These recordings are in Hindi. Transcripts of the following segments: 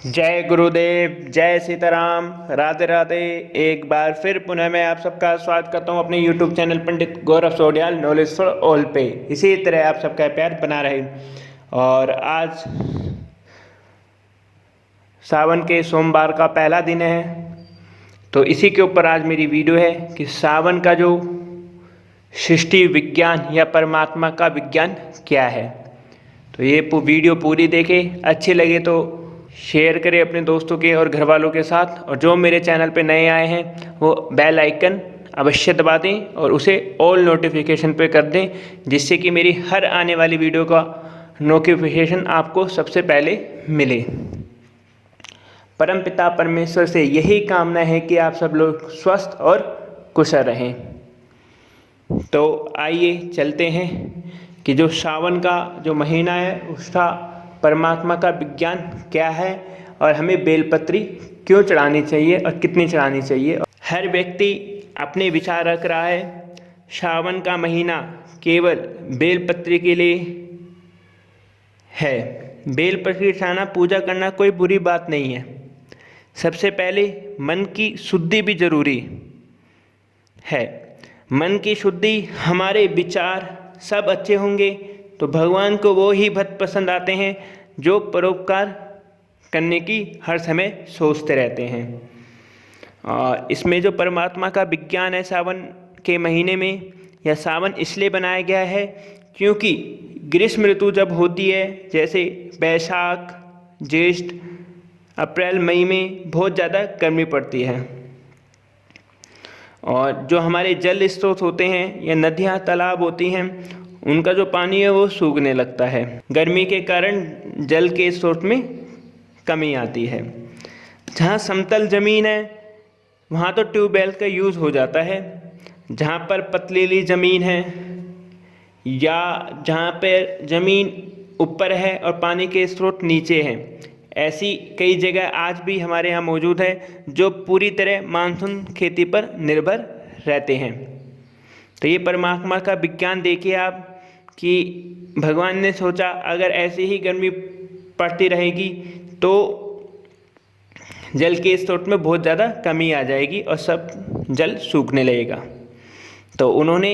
जय गुरुदेव, जय सीताराम, राधे राधे। एक बार फिर पुनः मैं आप सबका स्वागत करता हूं अपने YouTube channel Pandit Gaurav Sodiyal knowledge for all पे। इसी तरह आप सबका प्यार बना रहे। और आज सावन के सोमवार का पहला दिन है, तो इसी के ऊपर आज मेरी वीडियो है कि सावन का जो सृष्टि विज्ञान या परमात्मा का विज्ञान क्या है। तो ये वीडियो पूरी देखें, अच्छी लगे तो शेयर करें अपने दोस्तों के और घर वालों के साथ। और जो मेरे चैनल पे नए आए हैं वो बेल आइकन अवश्य दबा दें और उसे ऑल नोटिफिकेशन पे कर दें, जिससे कि मेरी हर आने वाली वीडियो का नोटिफिकेशन आपको सबसे पहले मिले। परमपिता परमेश्वर से यही कामना है कि आप सब लोग स्वस्थ और कुशल रहें। तो आइए चलते हैं कि जो सावन का जो महीना है उसका परमात्मा का विज्ञान क्या है और हमें बेलपत्री क्यों चढ़ानी चाहिए और कितनी चढ़ानी चाहिए। हर व्यक्ति अपने विचार रख रहा है। सावन का महीना केवल बेलपत्री के लिए है। बेलपत्री चढ़ाना, पूजा करना कोई बुरी बात नहीं है। सबसे पहले मन की शुद्धि भी जरूरी है। मन की शुद्धि, हमारे विचार सब अच्छे होंगे तो भगवान को वो ही भक्त पसंद आते हैं जो परोपकार करने की हर समय सोचते रहते हैं। और इसमें जो परमात्मा का विज्ञान है सावन के महीने में, यह सावन इसलिए बनाया गया है क्योंकि ग्रीष्म ऋतु जब होती है, जैसे बैसाख ज्येष्ठ अप्रैल मई में बहुत ज़्यादा गर्मी पड़ती है और जो हमारे जल स्रोत होते हैं या नदियाँ तालाब होती हैं, उनका जो पानी है वो सूखने लगता है। गर्मी के कारण जल के स्रोत में कमी आती है। जहाँ समतल ज़मीन है वहाँ तो ट्यूबवेल का यूज़ हो जाता है। जहाँ पर पथरीली ज़मीन है या जहाँ पर ज़मीन ऊपर है और पानी के स्रोत नीचे हैं, ऐसी कई जगह आज भी हमारे यहाँ मौजूद है जो पूरी तरह मानसून खेती पर निर्भर रहते हैं। तो ये परमात्मा का विज्ञान देखिए आप कि भगवान ने सोचा अगर ऐसी ही गर्मी पड़ती रहेगी तो जल के स्रोत में बहुत ज़्यादा कमी आ जाएगी और सब जल सूखने लगेगा। तो उन्होंने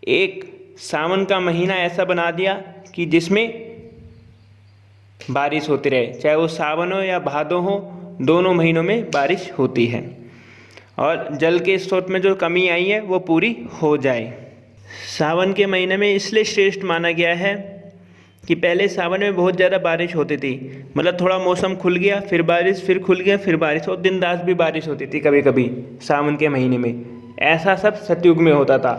एक सावन का महीना ऐसा बना दिया कि जिसमें बारिश होती रहे, चाहे वो सावन हो या भादो हो, दोनों महीनों में बारिश होती है और जल के स्रोत में जो कमी आई है वो पूरी हो जाए। सावन के महीने में इसलिए श्रेष्ठ माना गया है कि पहले सावन में बहुत ज़्यादा बारिश होती थी। मतलब थोड़ा मौसम खुल गया फिर बारिश, फिर खुल गया फिर बारिश, और दिन रात भी बारिश होती थी कभी कभी सावन के महीने में। ऐसा सब सतयुग में होता था।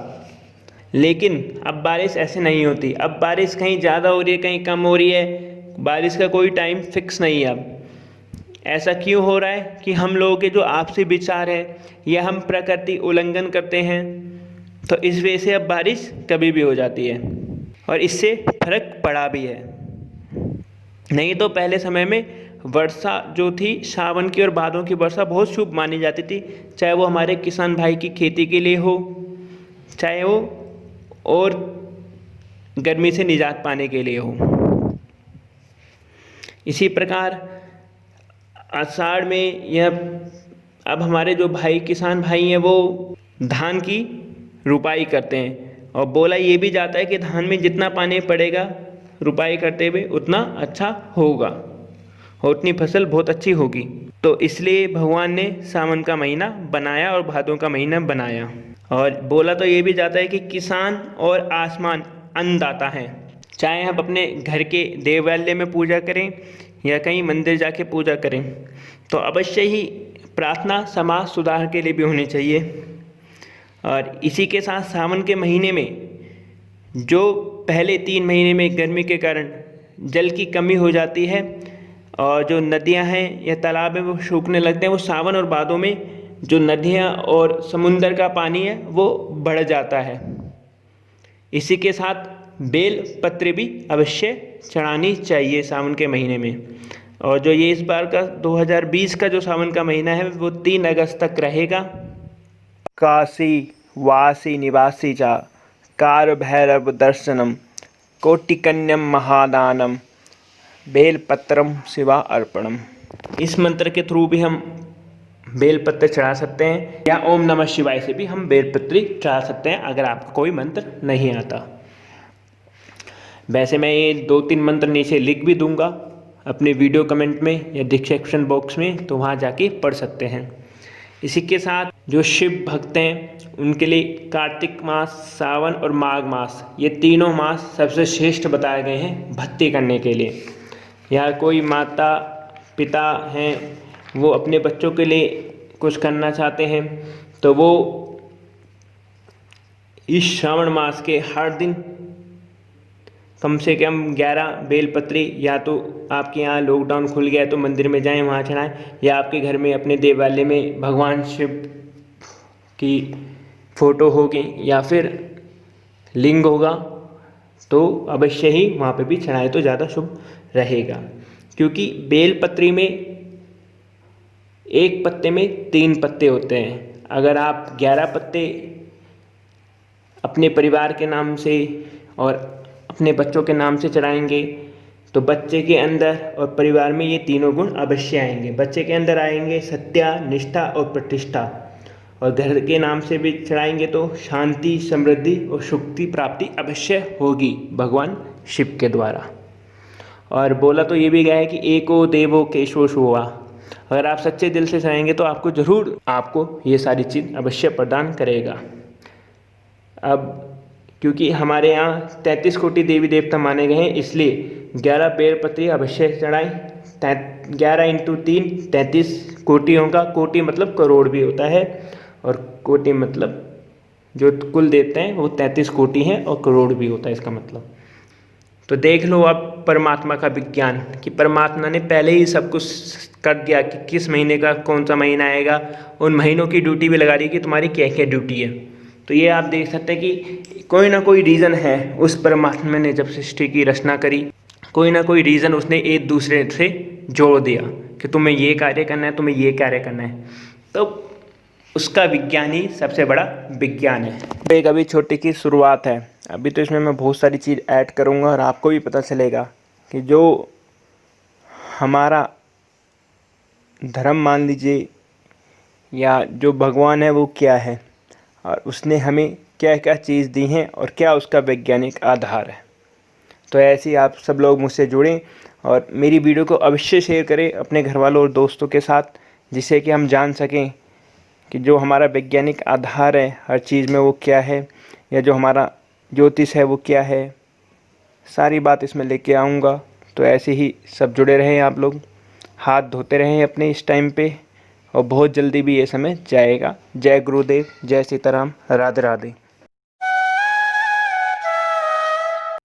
लेकिन अब बारिश ऐसे नहीं होती। अब बारिश कहीं ज़्यादा हो रही है, कहीं कम हो रही है। बारिश का कोई टाइम फिक्स नहीं है। अब ऐसा क्यों हो रहा है कि हम लोगों के जो आपसी विचार है या हम प्रकृति उल्लंघन करते हैं, तो इस वजह से अब बारिश कभी भी हो जाती है और इससे फर्क पड़ा भी है। नहीं तो पहले समय में वर्षा जो थी, सावन की और भादों की वर्षा बहुत शुभ मानी जाती थी, चाहे वो हमारे किसान भाई की खेती के लिए हो, चाहे वो और गर्मी से निजात पाने के लिए हो। इसी प्रकार आषाढ़ में यह अब हमारे जो भाई किसान भाई हैं वो धान की रुपाई करते हैं और बोला ये भी जाता है कि धान में जितना पानी पड़ेगा रुपाई करते हुए उतना अच्छा होगा और उतनी फसल बहुत अच्छी होगी। तो इसलिए भगवान ने सावन का महीना बनाया और भादों का महीना बनाया। और बोला तो ये भी जाता है कि किसान और आसमान अन्नदाता हैं। चाहे हम अपने घर के देवालय में पूजा करें या कहीं मंदिर जाके पूजा करें, तो अवश्य ही प्रार्थना समाज सुधार के लिए भी होनी चाहिए। और इसी के साथ सावन के महीने में जो पहले 3 महीने में गर्मी के कारण जल की कमी हो जाती है और जो नदियां हैं या तालाब हैं वो सूखने लगते हैं, वो सावन और भादों में जो नदियां और समुंदर का पानी है वो बढ़ जाता है। इसी के साथ बेल पत्र भी अवश्य चढ़ानी चाहिए सावन के महीने में। और जो ये इस बार का 2020 का जो सावन का महीना है वो 3 अगस्त तक रहेगा। काशी वासी निवासी च कार भैरव दर्शनम कोटिकन्यम महादानम बेलपत्रम शिवा अर्पणम। इस मंत्र के थ्रू भी हम बेलपत्र चढ़ा सकते हैं, या ओम नमः शिवाय से भी हम बेलपत्री चढ़ा सकते हैं अगर आपको कोई मंत्र नहीं आता। वैसे मैं ये 2-3 मंत्र नीचे लिख भी दूंगा अपने वीडियो कमेंट में या डिस्क्रिप्शन बॉक्स में, तो वहाँ जाके पढ़ सकते हैं। इसी के साथ जो शिव भक्त हैं उनके लिए कार्तिक मास, सावन और माघ मास, ये तीनों मास सबसे श्रेष्ठ बताए गए हैं भक्ति करने के लिए। या कोई माता पिता हैं वो अपने बच्चों के लिए कुछ करना चाहते हैं, तो वो इस श्रावण मास के हर दिन कम से कम 11 बेलपत्री, या तो आपके यहाँ लॉकडाउन खुल गया तो मंदिर में जाएं वहाँ चढ़ाएं, या आपके घर में अपने देवालय में भगवान शिव की फ़ोटो होगी या फिर लिंग होगा तो अवश्य ही वहाँ पे भी चढ़ाएं तो ज़्यादा शुभ रहेगा। क्योंकि बेलपत्री में एक पत्ते में 3 पत्ते होते हैं। अगर आप 11 पत्ते अपने परिवार के नाम से और अपने बच्चों के नाम से चढ़ाएंगे तो बच्चे के अंदर और परिवार में ये तीनों गुण अवश्य आएंगे। बच्चे के अंदर आएंगे सत्या, निष्ठा और प्रतिष्ठा, और घर के नाम से भी चढ़ाएंगे तो शांति, समृद्धि और सुख की प्राप्ति अवश्य होगी भगवान शिव के द्वारा। और बोला तो ये भी गया है कि एको देवो केशव शुवा, अगर आप सच्चे दिल से चाहेंगे तो आपको ज़रूर आपको ये सारी चीज़ अवश्य प्रदान करेगा। अब क्योंकि हमारे यहाँ 33 कोटि देवी देवता माने गए हैं, इसलिए 11 बेलपत्री अवश्य चढ़ाएं। 11 × 3 33 कोटियों का, कोटि मतलब करोड़ भी होता है, और कोटि मतलब जो कुल देवता हैं वो 33 कोटि हैं और करोड़ भी होता है इसका मतलब। तो देख लो अब परमात्मा का विज्ञान कि परमात्मा ने पहले ही सब कुछ कर दिया कि किस महीने का कौन सा महीना आएगा, उन महीनों की ड्यूटी भी लगा दी कि तुम्हारी क्या क्या ड्यूटी है। तो ये आप देख सकते हैं कि कोई ना कोई रीज़न है उस परमात्मा ने जब सृष्टि की रचना करी, कोई ना कोई रीज़न उसने एक दूसरे से जोड़ दिया कि तुम्हें ये कार्य करना है, तुम्हें ये कार्य करना है। तो उसका विज्ञान ही सबसे बड़ा विज्ञान है। एक अभी छोटी की शुरुआत है, अभी तो इसमें मैं बहुत सारी चीज़ ऐड करूँगा और आपको भी पता चलेगा कि जो हमारा धर्म मान लीजिए या जो भगवान है वो क्या है, और उसने हमें क्या क्या चीज़ दी हैं और क्या उसका वैज्ञानिक आधार है। तो ऐसे ही आप सब लोग मुझसे जुड़ें और मेरी वीडियो को अवश्य शेयर करें अपने घर वालों और दोस्तों के साथ, जिससे कि हम जान सकें कि जो हमारा वैज्ञानिक आधार है हर चीज़ में वो क्या है, या जो हमारा ज्योतिष है वो क्या है। सारी बात इसमें लेके आऊँगा। तो ऐसे ही सब जुड़े रहें आप लोग, हाथ धोते रहें अपने इस टाइम पे, और बहुत जल्दी भी ये समय जाएगा। जय गुरुदेव, जय सीताराम, राधे राधे।